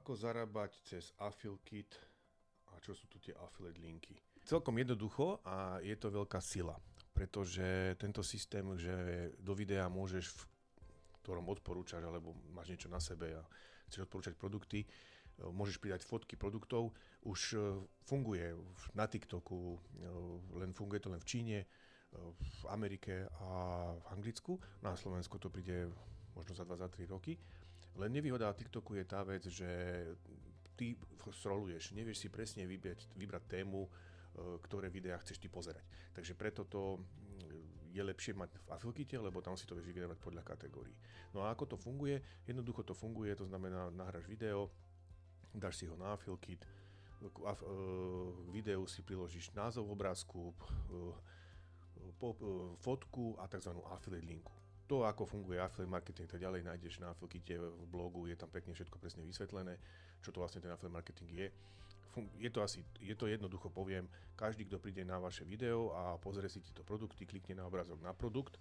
Ako zarábať cez AffiliKit a čo sú tu tie affiliate linky? Celkom jednoducho a je to veľká sila, pretože tento systém, že do videa môžeš, v ktorom odporúčaš alebo máš niečo na sebe a chceš odporúčať produkty, môžeš pridať fotky produktov, už funguje na TikToku, funguje to len v Číne, v Amerike a v Anglicku. Na Slovensku to príde možno za 2-3 roky. Len nevýhoda TikToku je tá vec, že ty scrolluješ, nevieš si presne vybrať tému, ktoré videá chceš ty pozerať. Takže preto to je lepšie mať v AffiliKite, lebo tam si to vieš vygenerovať podľa kategórií. No a ako to funguje? Jednoducho to funguje, to znamená, nahráš video, dáš si ho na AffiliKit, k videu si priložíš názov obrázku, fotku a tzv. Affiliate linku. To, ako funguje affiliate marketing, tak ďalej nájdeš na AffiliKite v blogu, je tam pekne všetko presne vysvetlené, čo to vlastne ten affiliate marketing je. Je to jednoducho, poviem, každý, kto príde na vaše video a pozrie si tieto produkty, klikne na obrázok na produkt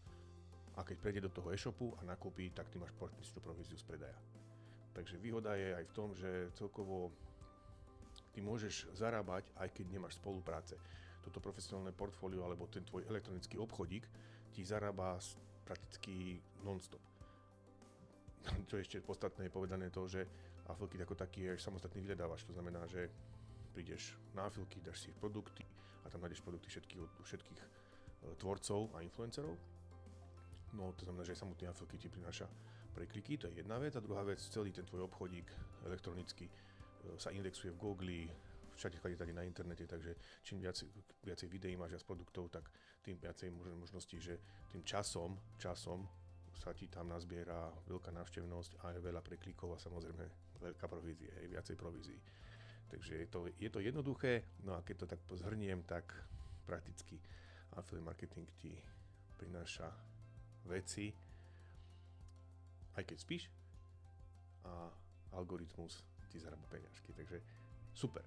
a keď prejde do toho e-shopu a nakúpi, tak ty máš partnerskú províziu z predaja. Takže výhoda je aj v tom, že celkovo ty môžeš zarábať, aj keď nemáš spolupráce. Toto profesionálne portfólio alebo ten tvoj elektronický obchodík ti zarába prakticky non-stop. Čo ešte podstatné je povedané to, že AffiliKit ako taký je samostatný vyhľadávač. To znamená, že prídeš na AffiliKit, dáš si produkty a tam nájdeš produkty všetkých tvorcov a influencerov. No to znamená, že aj samotný AffiliKit ti prináša prekliky, to je jedna vec. A druhá vec, celý ten tvoj obchodík elektronicky sa indexuje v Google, všade tady na internete, takže čím viacej videí máš a z produktov, tak tým viacej možností, že tým časom sa ti tam nazbiera veľká návštevnosť a veľa preklikov a samozrejme veľká provízie, viacej provízií. Takže je to jednoduché, no a keď to tak zhrniem, tak prakticky affiliate marketing ti prináša veci, aj keď spíš, a algoritmus ti zarába peňažky, takže super.